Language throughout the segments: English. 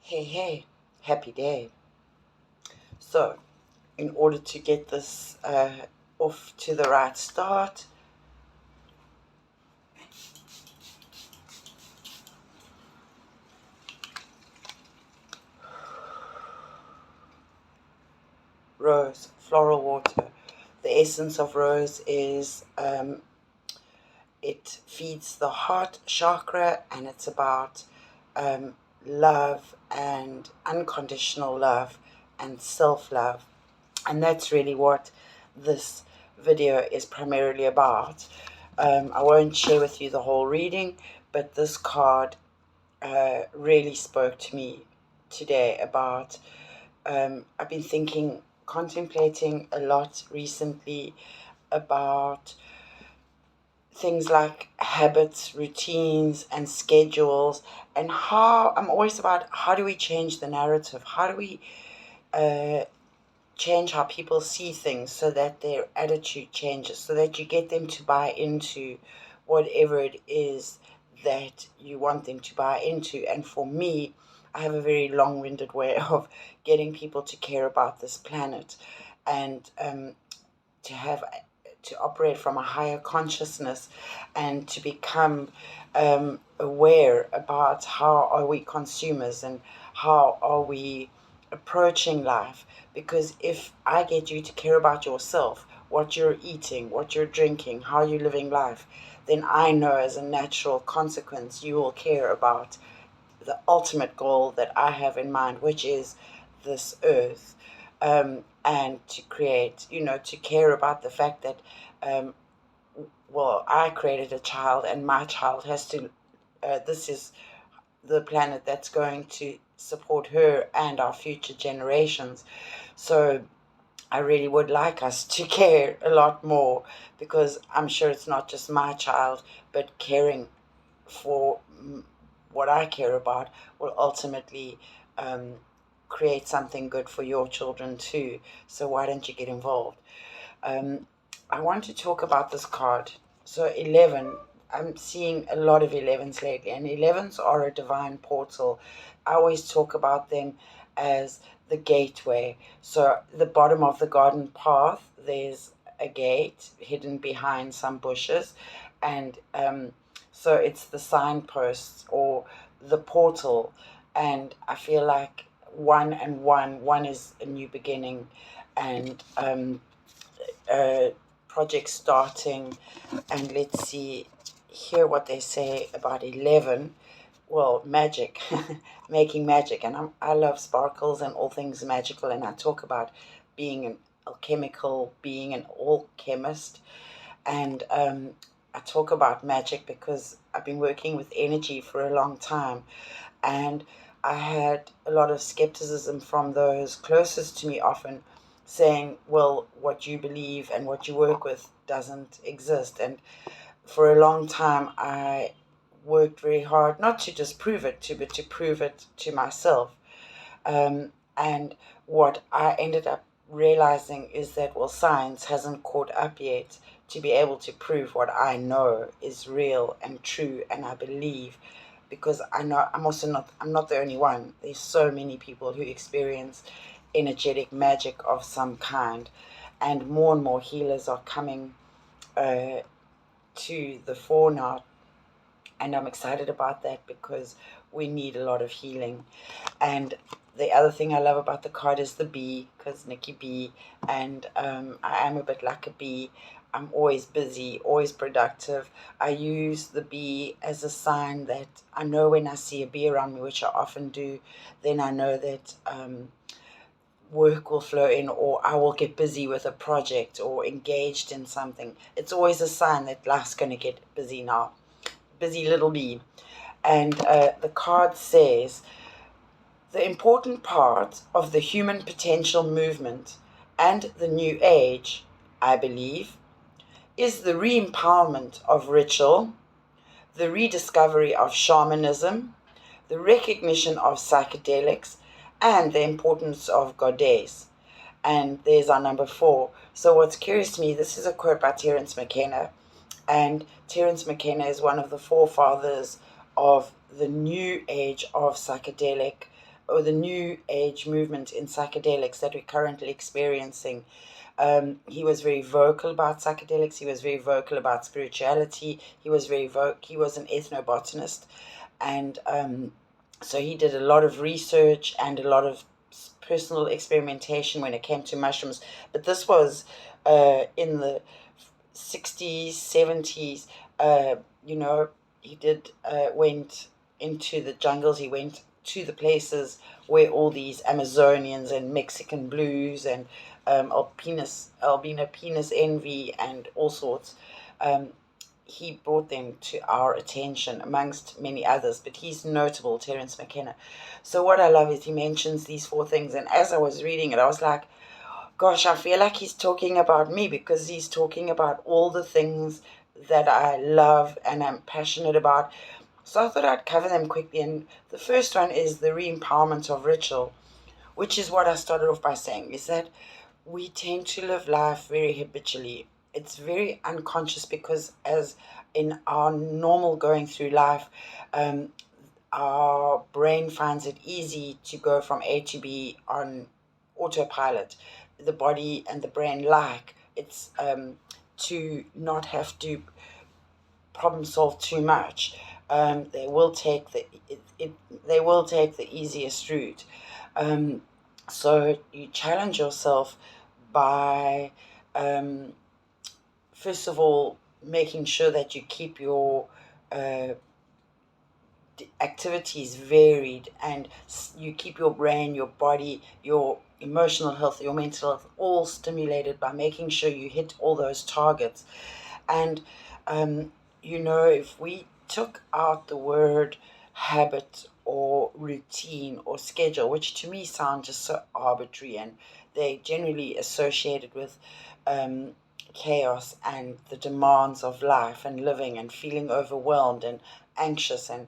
Hey, hey, happy day. So, in order to get this off to the right start, rose, floral water. The essence of rose is it feeds the heart chakra, and it's about um, love and unconditional love and self love. And that's really what this video is primarily about. I won't share with you the whole reading, but this card really spoke to me today about. I've been thinking, contemplating a lot recently about things like habits, routines, and schedules, and how I'm always about how do we change the narrative? How do we uh, change how people see things so that their attitude changes, so that you get them to buy into whatever it is that you want them to buy into. And for me, I have a very long winded way of getting people to care about this planet and to have to operate from a higher consciousness and to become aware about how are we consumers and how are we approaching life. Because if I get you to care about yourself, what you're eating, what you're drinking, how you're living life, then I know as a natural consequence you will care about the ultimate goal that I have in mind, which is this earth, and to create, to care about the fact that, um, well, I created a child and my child has to, this is the planet that's going to support her and our future generations. So I really would like us to care a lot more, because I'm sure it's not just my child, but caring for what I care about will ultimately um, create something good for your children too. So why don't you get involved? Um, I want to talk about this card. So 11, I'm seeing a lot of 11s lately, and 11s are a divine portal. I always talk about them as the gateway. So the bottom of the garden path, there's a gate hidden behind some bushes, and so it's the signpost or the portal. And I feel like one is a new beginning, and uh, project starting. And let's see hear what they say about 11. Well, magic, making magic. And I love sparkles and all things magical, and I talk about being an alchemical being, an alchemist. And I talk about magic because I've been working with energy for a long time, and I had a lot of skepticism from those closest to me, often saying, well, what you believe and what you work with doesn't exist. And for a long time, I worked very hard, not to just prove it to, but to prove it to myself. And what I ended up realizing is that, well, science hasn't caught up yet to be able to prove what I know is real and true and I believe, because I know I'm not the only one. There's so many people who experience energetic magic of some kind, and more healers are coming uh, to the fore now, and I'm excited about that because we need a lot of healing. And the other thing I love about the card is the bee, because Nikki Bee, and I am a bit like a bee. I'm always busy, always productive. I use the bee as a sign that I know when I see a bee around me, which I often do, then I know that work will flow in, or I will get busy with a project or engaged in something. It's always a sign that life's going to get busy now. Busy little bee. And the card says, the important part of the human potential movement and the New Age, I believe, is the re empowerment of ritual, the rediscovery of shamanism, the recognition of psychedelics, and the importance of goddess. And there's our number 4. So, what's curious to me, this is a quote by Terence McKenna, and Terence McKenna is one of the forefathers of the new age of psychedelic or the new age movement in psychedelics that we're currently experiencing. He was very vocal about psychedelics. He was very vocal about spirituality. He was an ethnobotanist, and so he did a lot of research and a lot of personal experimentation when it came to mushrooms. But this was in the 60s, 70s. You know, he did went into the jungles. He went to the places where all these Amazonians and Mexican blues and albino penis envy and all sorts. Um, he brought them to our attention amongst many others, but he's notable, Terence McKenna. So what I love is he mentions these four things, and as I was reading it, I was like, gosh, I feel like he's talking about me, because he's talking about all the things that I love and I'm passionate about. So I thought I'd cover them quickly. And the first one is the re-empowerment of ritual, which is what I started off by saying, is that we tend to live life very habitually. It's very unconscious, because as in our normal going through life, um, our brain finds it easy to go from A to B on autopilot. The body and the brain like it's to not have to problem solve too much. They will take they will take the easiest route. Um, so you challenge yourself by um, first of all making sure that you keep your uh, activities varied, and you keep your brain, your body, your emotional health, your mental health all stimulated by making sure you hit all those targets. And if we took out the word habit or routine or schedule, which to me sound just so arbitrary, and they generally associated with um, chaos and the demands of life and living and feeling overwhelmed and anxious and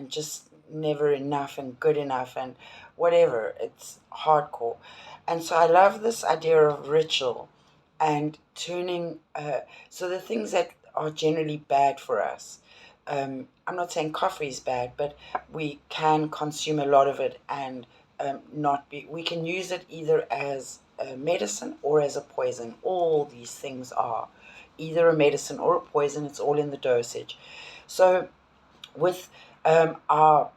just never enough and good enough and whatever. It's hardcore. And so I love this idea of ritual and turning, so the things that are generally bad for us. I'm not saying coffee is bad, but we can consume a lot of it and not be, we can use it either as a medicine or as a poison. All these things are either a medicine or a poison, it's all in the dosage. So with our,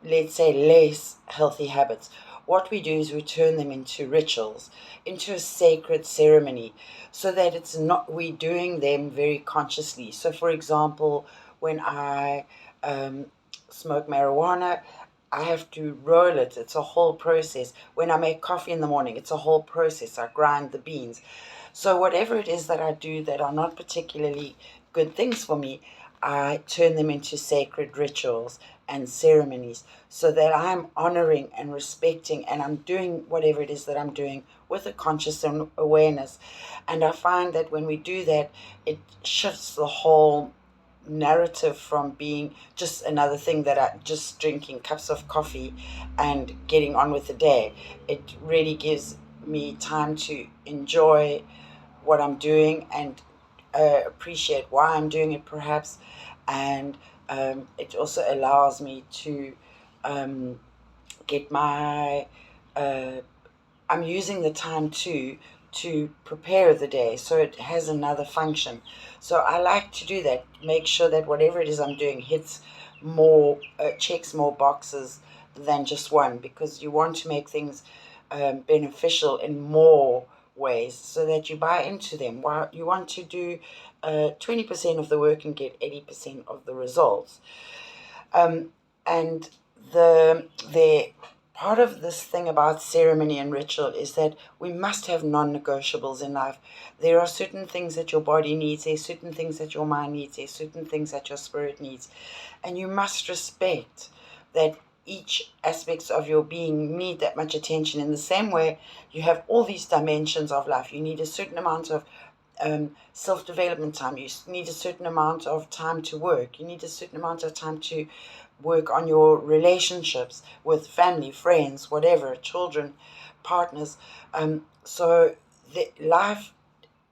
let's say, less healthy habits, what we do is we turn them into rituals, into a sacred ceremony, so that it's not, we're doing them very consciously. So, for example, when I um, smoke marijuana, I have to roll it. It's a whole process. When I make coffee in the morning, it's a whole process. I grind the beans. So, whatever it is that I do that are not particularly good things for me, I turn them into sacred rituals and ceremonies, so that I'm honoring and respecting, and I'm doing whatever it is that I'm doing with a conscious awareness. And I find that when we do that, it shifts the whole narrative from being just another thing that I just drinking cups of coffee and getting on with the day. It really gives me time to enjoy what I'm doing and appreciate why I'm doing it, perhaps. And it also allows me to um, get my uh, I'm using the time to prepare the day, so it has another function. So I like to do that, make sure that whatever it is I'm doing hits more, checks more boxes than just one, because you want to make things beneficial in more ways so that you buy into them. While you want to do 20% of the work and get 80% of the results. Um, and the part of this thing about ceremony and ritual is that we must have non-negotiables in life. There are certain things that your body needs, there's certain things that your mind needs, there's certain things that your spirit needs, and you must respect that each aspects of your being need that much attention. In the same way, you have all these dimensions of life. You need a certain amount of self-development time. You need a certain amount of time to work. You need a certain amount of time to work on your relationships with family, friends, whatever, children, partners. So the life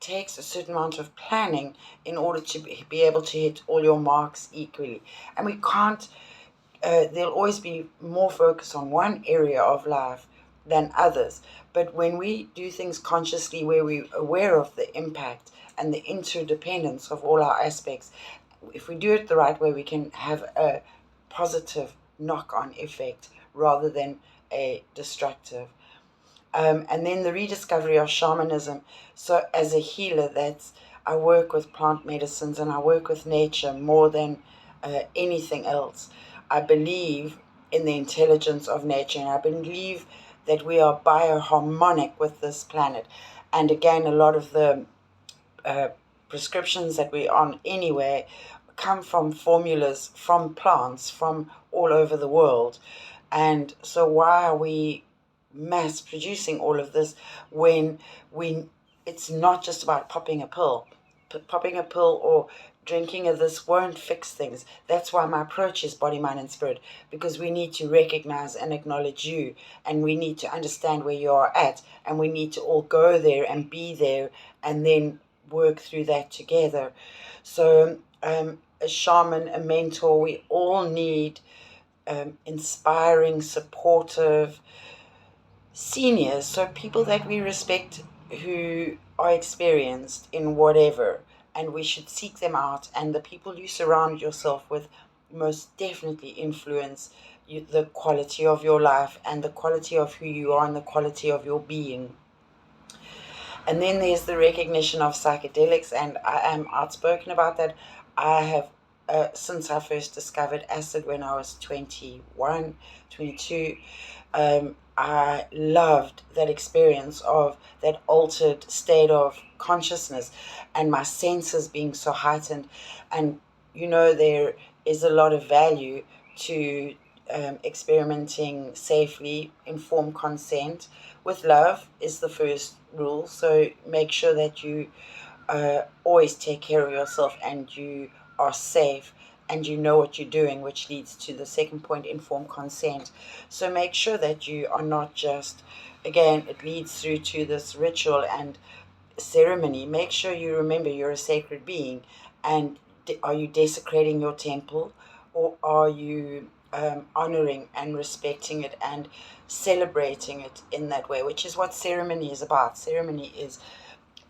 takes a certain amount of planning in order to be able to hit all your marks equally. And we can't there'll always be more focus on one area of life than others. But when we do things consciously, where we're aware of the impact and the interdependence of all our aspects, if we do it the right way, we can have a positive knock-on effect rather than a destructive. And then the rediscovery of shamanism. So as a healer, I work with plant medicines and I work with nature more than anything else. I believe in the intelligence of nature, and I believe that we are bioharmonic with this planet. And again, a lot of the uh, prescriptions that we're on anyway come from formulas from plants from all over the world. And so why are we mass producing all of this when we it's not just about popping a pill. Popping a pill or drinking of this won't fix things. That's why my approach is body, mind, and spirit, because we need to recognize and acknowledge you, and we need to understand where you are at, and we need to all go there and be there, and then work through that together. So, a shaman, a mentor, we all need inspiring, supportive seniors, so people that we respect who are experienced in whatever, and we should seek them out. And the people you surround yourself with most definitely influence the quality of your life and the quality of who you are and the quality of your being. And then there's the recognition of psychedelics, and I am outspoken about that. I have, since I first discovered acid when I was 21, 22, I loved that experience of that altered state of consciousness and my senses being so heightened. And, there is a lot of value to experimenting safely, informed consent with love is the first rule. So make sure that you always take care of yourself and you are safe and you know what you're doing, which leads to the second point, informed consent. So make sure that you are not just, again, it leads through to this ritual and ceremony. Make sure you remember you're a sacred being, and are you desecrating your temple, or are you honoring and respecting it and celebrating it in that way, which is what ceremony is about. Ceremony is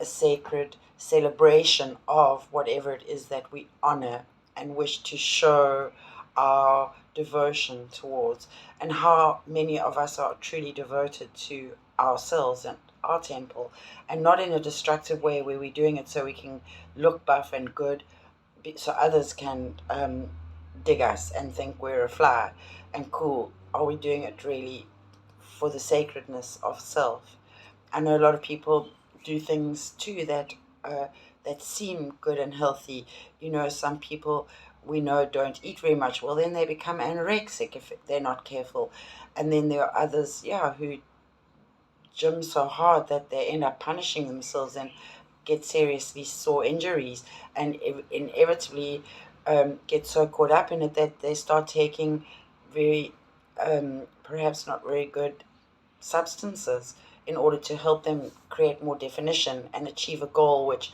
a sacred celebration of whatever it is that we honor and wish to show our devotion towards, and how many of us are truly devoted to ourselves and our temple, and not in a destructive way where we're doing it so we can look buff and good, so others can dig us and think we're a fly and cool. Are we doing it really for the sacredness of self? I know a lot of people do things too that seem good and healthy. Some people we know don't eat very much. Well, then they become anorexic if they're not careful. And then there are others, yeah, who gym so hard that they end up punishing themselves and get seriously sore injuries, and inevitably get so caught up in it that they start taking very, perhaps not very good substances in order to help them create more definition and achieve a goal, which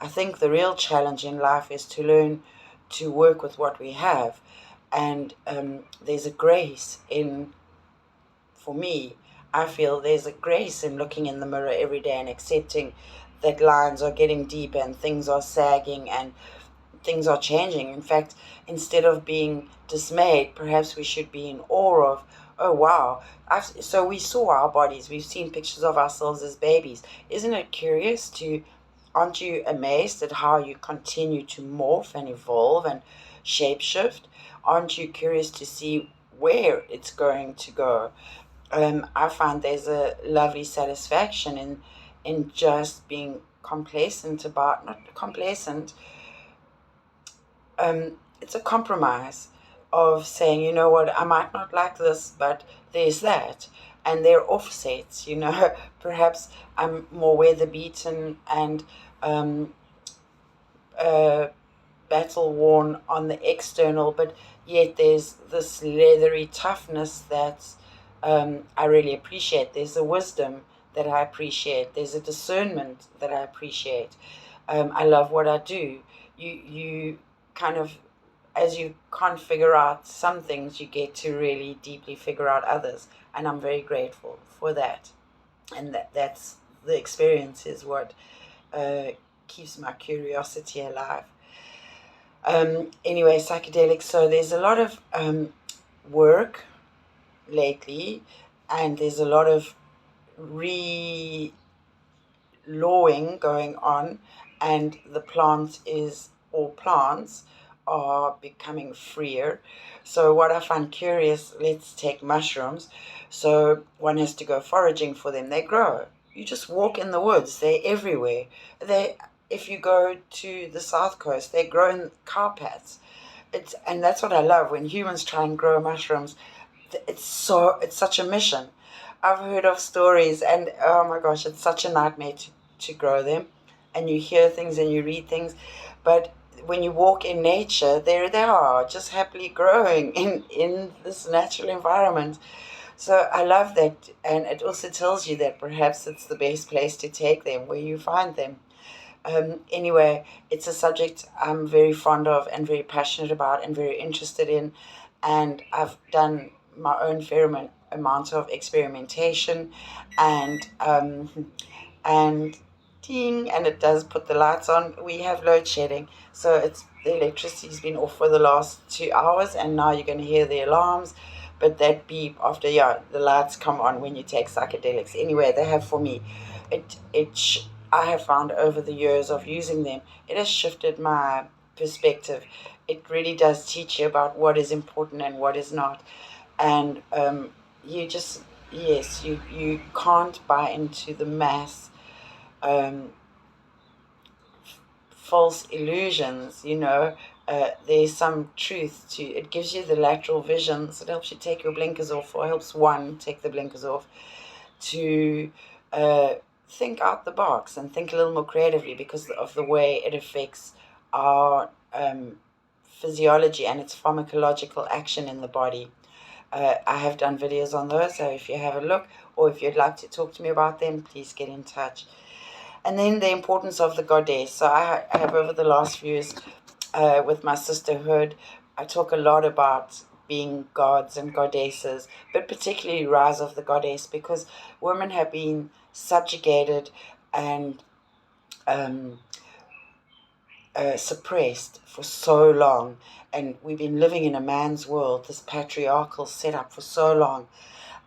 I think the real challenge in life is to learn to work with what we have. And there's a grace in, for me, I feel there's a grace in looking in the mirror every day and accepting that lines are getting deeper and things are sagging and things are changing. In fact, instead of being dismayed, perhaps we should be in awe of, oh wow, so we saw our bodies, we've seen pictures of ourselves as babies. Isn't it curious aren't you amazed at how you continue to morph and evolve and shapeshift? Aren't you curious to see where it's going to go? I find there's a lovely satisfaction in just being complacent about, not complacent, it's a compromise of saying, you know what, I might not like this, but there's that. And they're offsets, perhaps I'm more weather beaten and uh, battle worn on the external, but yet there's this leathery toughness that I really appreciate. There's a wisdom that I appreciate. There's a discernment that I appreciate. I love what I do. You kind of as you can't figure out some things, you get to really deeply figure out others. And I'm very grateful for that. And that's the experience is what uh, keeps my curiosity alive. Anyway, psychedelics. So there's a lot of work lately, and there's a lot of re lawing going on, and the plants are becoming freer. So what I find curious, let's take mushrooms. So one has to go foraging for them. They grow. You just walk in the woods. They're everywhere. They, if you go to the south coast, they grow in cow paths. And that's what I love when humans try and grow mushrooms. It's such a mission. I've heard of stories, and oh my gosh, it's such a nightmare to grow them. And you hear things and you read things, but when you walk in nature, there they are, just happily growing in this natural environment. So I love that, and it also tells you that perhaps it's the best place to take them where you find them. Anyway, it's a subject I'm very fond of and very passionate about and very interested in, and I've done my own fair amount of experimentation, and and ding, and it does put the lights on. We have load shedding, so it's the electricity's been off for the last 2 hours, and now you're going to hear the alarms. But that beep after, yeah, the lights come on when you take psychedelics. Anyway, they have for me. I have found over the years of using them, it has shifted my perspective. It really does teach you about what is important and what is not, and you just, yes, you can't buy into the mass um, false illusions, there's some truth to it. Gives you the lateral visions. It helps you take your blinkers off, or helps one take the blinkers off to uh, think out the box and think a little more creatively, because of the way it affects our physiology and its pharmacological action in the body. I have done videos on those, so if you have a look, or if you'd like to talk to me about them, please get in touch. And then the importance of the goddess. So I have, over the last few years, with my sisterhood, I talk a lot about being gods and goddesses, but particularly rise of the goddess, because women have been subjugated and um, suppressed for so long, and we've been living in a man's world, this patriarchal setup, for so long.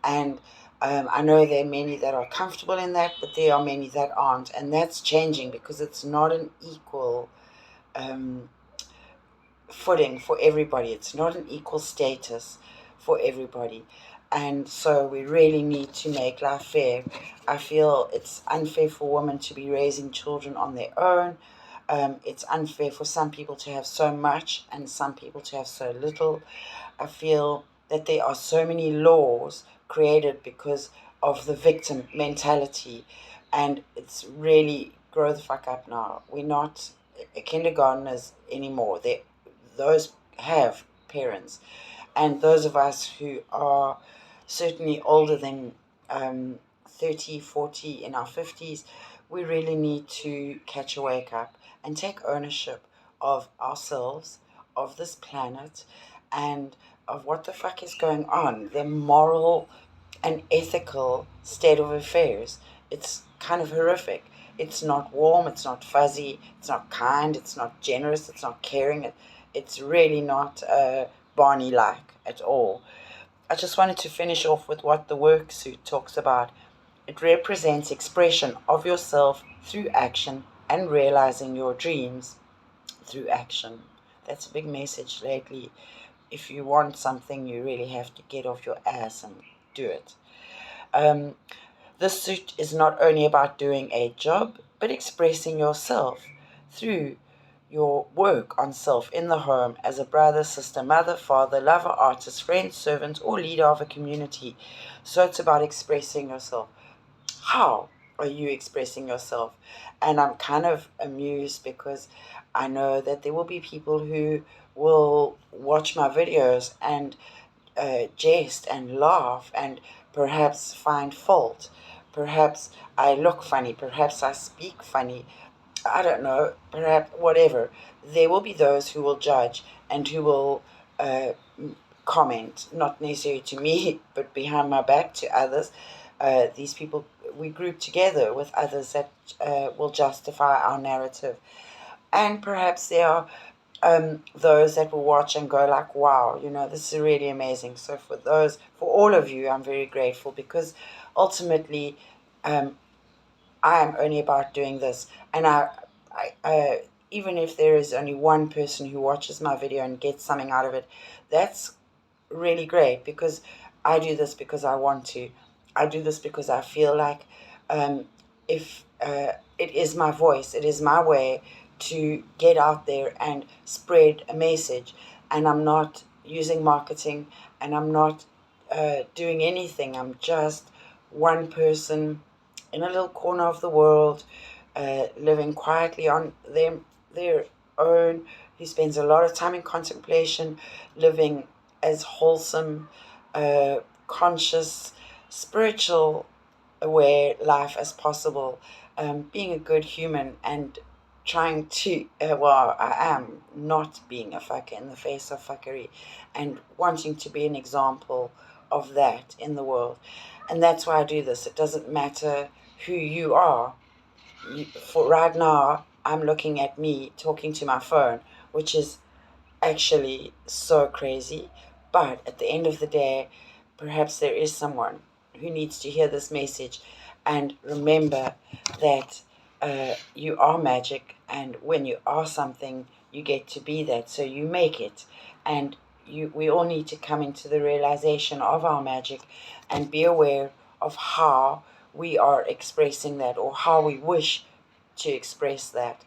And I know there are many that are comfortable in that, but there are many that aren't, and that's changing, because it's not an equal um, footing for everybody. It's not an equal status for everybody. And so we really need to make life fair. I feel it's unfair for women to be raising children on their own. It's unfair for some people to have so much and some people to have so little. I feel that there are so many laws created because of the victim mentality, and it's really grow the fuck up now. We're not kindergartners anymore. Those have parents, and those of us who are certainly older than 30, 40, in our 50s, we really need to catch a wake up and take ownership of ourselves, of this planet, and of what the fuck is going on, the moral and ethical state of affairs. It's kind of horrific. It's not warm, it's not fuzzy, it's not kind, it's not generous, it's not caring. It's really not Barney like at all. I just wanted to finish off with what the worksuit talks about. It represents expression of yourself through action and realizing your dreams through action. That's a big message lately. If you want something, you really have to get off your ass and do it. Um, this suit is not only about doing a job, but expressing yourself through your work on self in the home as a brother, sister, mother, father, lover, artist, friend, servant, or leader of a community. So it's about expressing yourself. How are you expressing yourself? And I'm kind of amused, because I know that there will be people who will watch my videos and jest and laugh and perhaps find fault. Perhaps I look funny, perhaps I speak funny, I don't know, perhaps whatever, there will be those who will judge and who will uh, comment, not necessarily to me, but behind my back to others. These people, we group together with others that will justify our narrative. And perhaps there are those that will watch and go like, wow, this is really amazing. So for all of you, I'm very grateful, because ultimately, um, I am only about doing this. And even if there is only one person who watches my video and gets something out of it, that's really great, because I do this because I want to. I do this because I feel like, if it is my voice, it is my way to get out there and spread a message. And I'm not using marketing, and I'm not doing anything. I'm just one person in a little corner of the world, living quietly on their own, who spends a lot of time in contemplation, living as wholesome, conscious, spiritual, aware life as possible, being a good human, and trying to, well, I am not being a fucker in the face of fuckery, and wanting to be an example of that in the world. And that's why I do this. It doesn't matter who you are. For right now, I'm looking at me talking to my phone, which is actually so crazy. But at the end of the day, perhaps there is someone who needs to hear this message. And remember that you are magic, and when you are something, you get to be that. So you make it. And we all need to come into the realization of our magic and be aware of how we are expressing that, or how we wish to express that.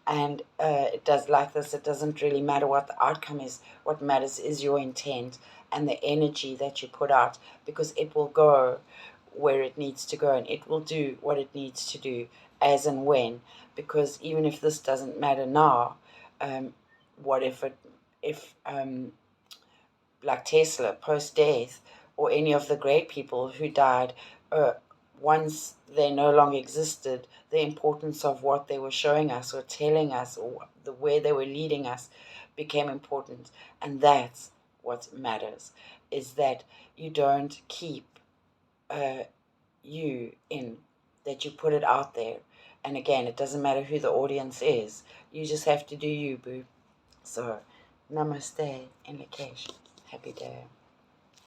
And it does, like this, it doesn't really matter what the outcome is. What matters is your intent and the energy that you put out, because it will go where it needs to go, and it will do what it needs to do as and when. Because even if this doesn't matter now, what if like Tesla post death, or any of the great people who died, uh, once they no longer existed, the importance of what they were showing us or telling us, or the way they were leading us, became important. And that's what matters, is that you don't keep uh, you in, that you put it out there. And again, it doesn't matter who the audience is. You just have to do you, boo. So, namaste, in Lakesh. Happy day.